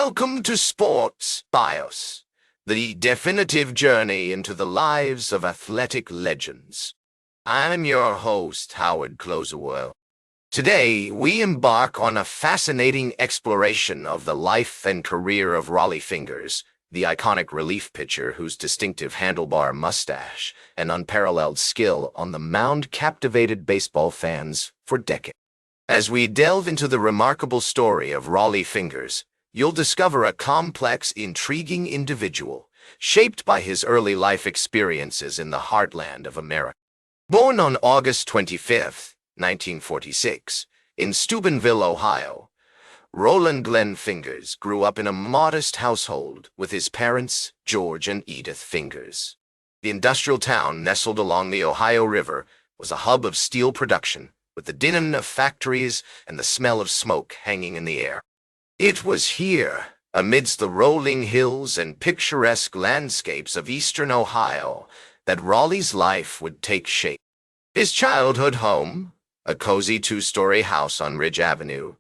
Welcome to Sports Bios, the definitive journey into the lives of athletic legends. I'm your host, Howard Closewell. Today, we embark on a fascinating exploration of the life and career of Rollie Fingers, the iconic relief pitcher whose distinctive handlebar mustache and unparalleled skill on the mound captivated baseball fans for decades. As we delve into the remarkable story of Rollie Fingers, you'll discover a complex, intriguing individual, shaped by his early life experiences in the heartland of America. Born on August 25, 1946, in Steubenville, Ohio, Roland Glenn Fingers grew up in a modest household with his parents, George and Edith Fingers. The industrial town nestled along the Ohio River was a hub of steel production, with the din of factories and the smell of smoke hanging in the air. It was here, amidst the rolling hills and picturesque landscapes of eastern Ohio, that Rollie's life would take shape. His childhood home, a cozy two-story house on Ridge Avenue,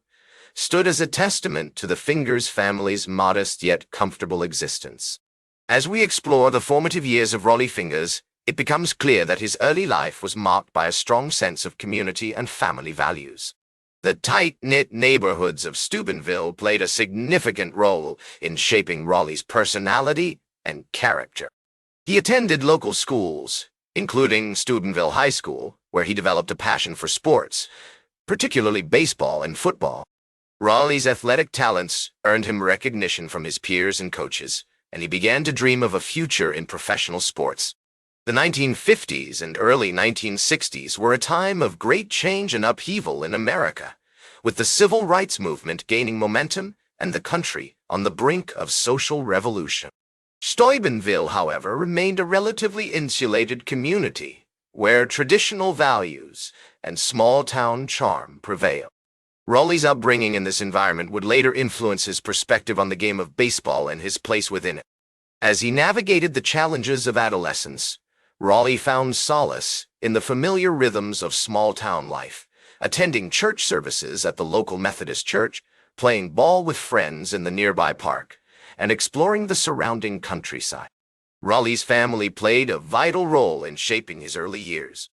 stood as a testament to the Fingers family's modest yet comfortable existence. As we explore the formative years of Rollie Fingers, it becomes clear that his early life was marked by a strong sense of community and family values. The tight-knit neighborhoods of Steubenville played a significant role in shaping Rollie's personality and character. He attended local schools, including Steubenville High School, where he developed a passion for sports, particularly baseball and football. Rollie's athletic talents earned him recognition from his peers and coaches, and he began to dream of a future in professional sports. The 1950s and early 1960s were a time of great change and upheaval in America, with the civil rights movement gaining momentum and the country on the brink of social revolution. Steubenville, however, remained a relatively insulated community, where traditional values and small-town charm prevailed. Rollie's upbringing in this environment would later influence his perspective on the game of baseball and his place within it. As he navigated the challenges of adolescence, Rollie found solace in the familiar rhythms of small-town life, attending church services at the local Methodist church, playing ball with friends in the nearby park, and exploring the surrounding countryside. Rollie's family played a vital role in shaping his early years.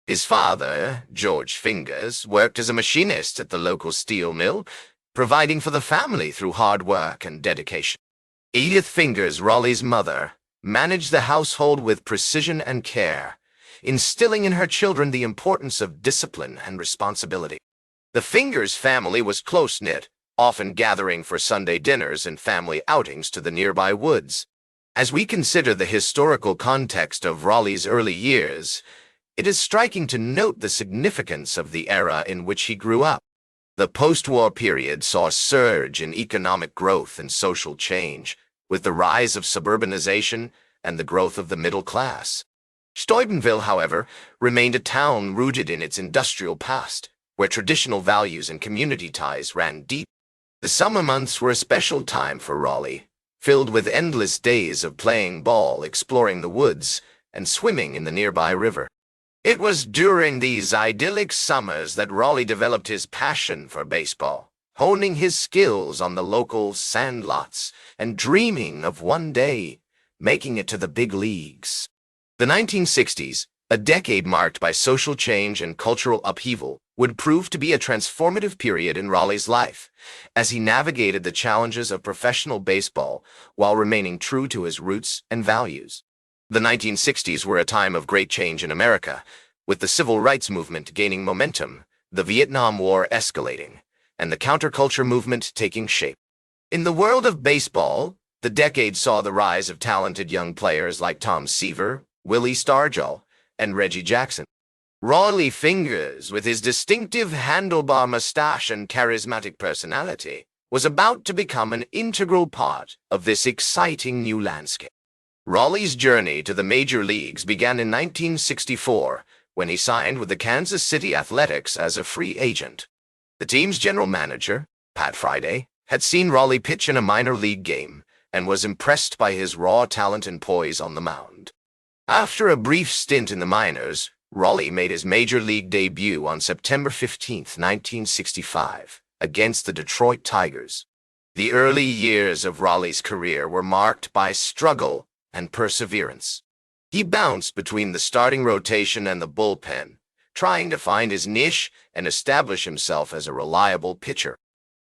His father, George Fingers, worked as a machinist at the local steel mill, providing for the family through hard work and dedication. Edith Fingers, Rollie's mother, managed the household with precision and care, instilling in her children the importance of discipline and responsibility. The Fingers family was close-knit, often gathering for Sunday dinners and family outings to the nearby woods. As we consider the historical context of Rollie's early years, it is striking to note the significance of the era in which he grew up. The post-war period saw a surge in economic growth and social change, with the rise of suburbanization and the growth of the middle class. Steubenville, however, remained a town rooted in its industrial past, where traditional values and community ties ran deep. The summer months were a special time for Rollie, filled with endless days of playing ball, exploring the woods, and swimming in the nearby river. It was during these idyllic summers that Rollie developed his passion for baseball, honing his skills on the local sandlots and dreaming of one day making it to the big leagues. The 1960s, a decade marked by social change and cultural upheaval, would prove to be a transformative period in Rollie's life, as he navigated the challenges of professional baseball while remaining true to his roots and values. The 1960s were a time of great change in America, with the civil rights movement gaining momentum, the Vietnam War escalating, and the counterculture movement taking shape. In the world of baseball, the decade saw the rise of talented young players like Tom Seaver, Willie Stargell, and Reggie Jackson. Rollie Fingers, with his distinctive handlebar mustache and charismatic personality, was about to become an integral part of this exciting new landscape. Rollie's journey to the major leagues began in 1964, when he signed with the Kansas City Athletics as a free agent. The team's general manager, Pat Friday, had seen Rollie pitch in a minor league game and was impressed by his raw talent and poise on the mound. After a brief stint in the minors, Rollie made his major league debut on September 15, 1965, against the Detroit Tigers. The early years of Rollie's career were marked by struggle and perseverance. He bounced between the starting rotation and the bullpen, trying to find his niche and establish himself as a reliable pitcher.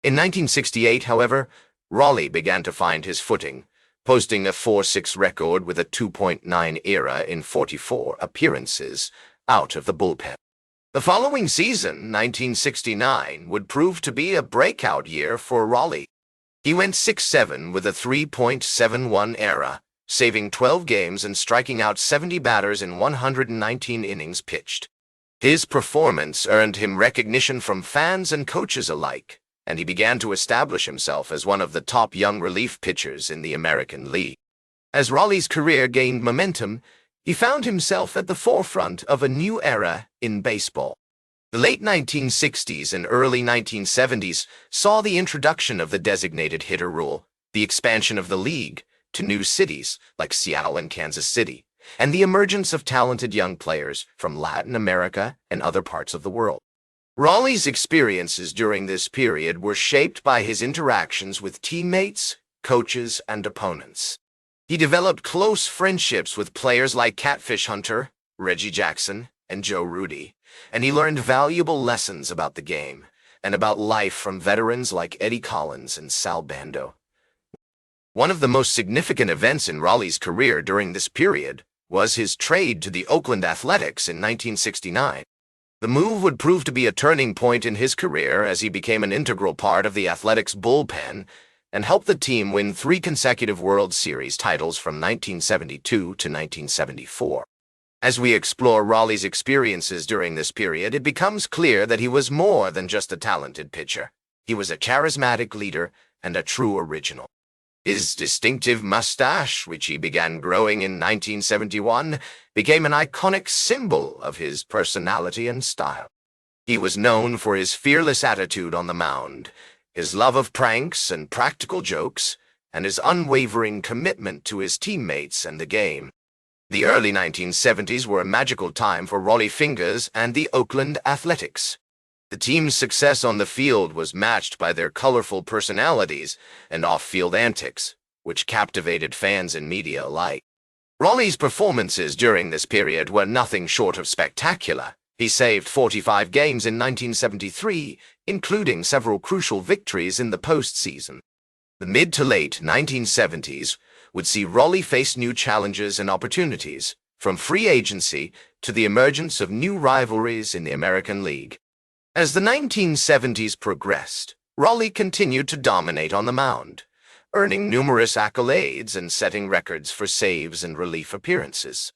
In 1968, however, Rollie began to find his footing, posting a 4.6 record with a 2.9 ERA in 44 appearances out of the bullpen. The following season, 1969, would prove to be a breakout year for Rollie. He went 6-7 with a 3.71 ERA, saving 12 games and striking out 70 batters in 119 innings pitched. His performance earned him recognition from fans and coaches alike, and he began to establish himself as one of the top young relief pitchers in the American League. As Rollie's career gained momentum, he found himself at the forefront of a new era in baseball. The late 1960s and early 1970s saw the introduction of the designated hitter rule, the expansion of the league to new cities like Seattle and Kansas City, and the emergence of talented young players from Latin America and other parts of the world. Rollie's experiences during this period were shaped by his interactions with teammates, coaches, and opponents. He developed close friendships with players like Catfish Hunter, Reggie Jackson, and Joe Rudy, and he learned valuable lessons about the game and about life from veterans like Eddie Collins and Sal Bando. One of the most significant events in Rollie's career during this period was his trade to the Oakland Athletics in 1969. The move would prove to be a turning point in his career as he became an integral part of the Athletics' bullpen and helped the team win 3 consecutive World Series titles from 1972 to 1974. As we explore Rollie's experiences during this period, it becomes clear that he was more than just a talented pitcher. He was a charismatic leader and a true original. His distinctive mustache, which he began growing in 1971, became an iconic symbol of his personality and style. He was known for his fearless attitude on the mound, his love of pranks and practical jokes, and his unwavering commitment to his teammates and the game. The early 1970s were a magical time for Rollie Fingers and the Oakland Athletics. The team's success on the field was matched by their colorful personalities and off-field antics, which captivated fans and media alike. Rollie's performances during this period were nothing short of spectacular. He saved 45 games in 1973, including several crucial victories in the postseason. The mid to late 1970s would see Rollie face new challenges and opportunities, from free agency to the emergence of new rivalries in the American League. As the 1970s progressed, Rollie continued to dominate on the mound, earning numerous accolades and setting records for saves and relief appearances.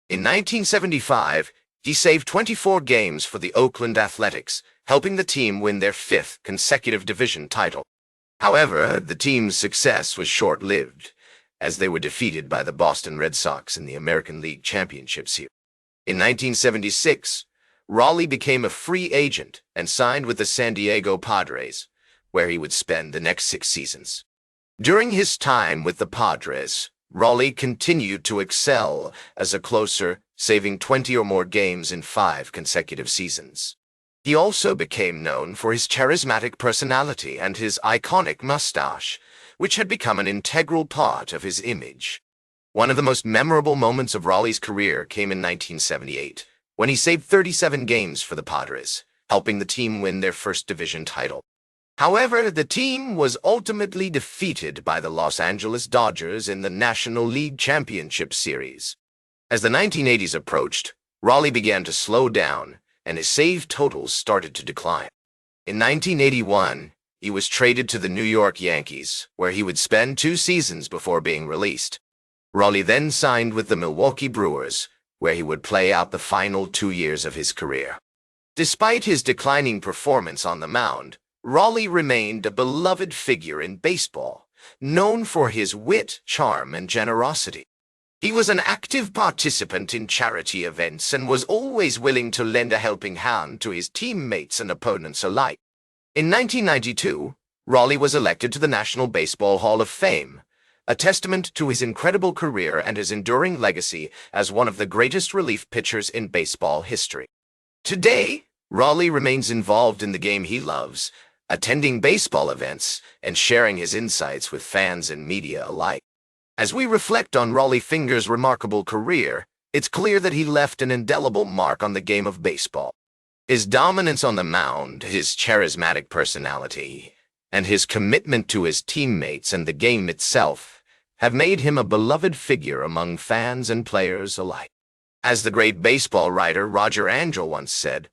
In 1975, he saved 24 games for the Oakland Athletics, helping the team win their 5th consecutive division title. However, the team's success was short-lived, as they were defeated by the Boston Red Sox in the American League Championship Series. In 1976, Rollie became a free agent and signed with the San Diego Padres, where he would spend the next 6 seasons. During his time with the Padres, Rollie continued to excel as a closer, saving 20 or more games in 5 consecutive seasons. He also became known for his charismatic personality and his iconic mustache, which had become an integral part of his image. One of the most memorable moments of Rollie's career came in 1978, when he saved 37 games for the Padres, helping the team win their first division title. However, the team was ultimately defeated by the Los Angeles Dodgers in the National League Championship Series. As the 1980s approached, Rollie began to slow down, and his save totals started to decline. In 1981, he was traded to the New York Yankees, where he would spend 2 seasons before being released. Rollie then signed with the Milwaukee Brewers, where he would play out the final 2 years of his career. Despite his declining performance on the mound, Rollie remained a beloved figure in baseball, known for his wit, charm, and generosity. He was an active participant in charity events and was always willing to lend a helping hand to his teammates and opponents alike. In 1992, Rollie was elected to the National Baseball Hall of Fame, a testament to his incredible career and his enduring legacy as one of the greatest relief pitchers in baseball history. Today, Rollie remains involved in the game he loves, attending baseball events, and sharing his insights with fans and media alike. As we reflect on Rollie Fingers' remarkable career, it's clear that he left an indelible mark on the game of baseball. His dominance on the mound, his charismatic personality, and his commitment to his teammates and the game itself have made him a beloved figure among fans and players alike. As the great baseball writer Roger Angell once said,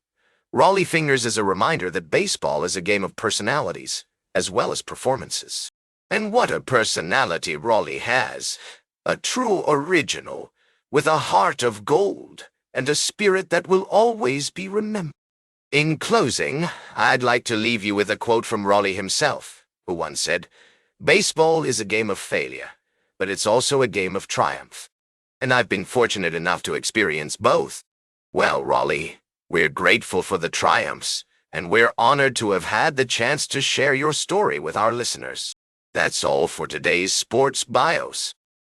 Rollie Fingers is a reminder that baseball is a game of personalities as well as performances. And what a personality Rollie has! A true original, with a heart of gold and a spirit that will always be remembered. In closing, I'd like to leave you with a quote from Rollie himself, who once said, "Baseball is a game of failure, but it's also a game of triumph." And I've been fortunate enough to experience both. Well, Rollie, we're grateful for the triumphs, and we're honored to have had the chance to share your story with our listeners. That's all for today's Sports Bios.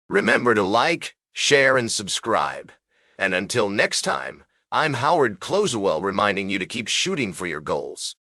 Remember to like, share, and subscribe. And until next time, I'm Howard Closewell reminding you to keep shooting for your goals.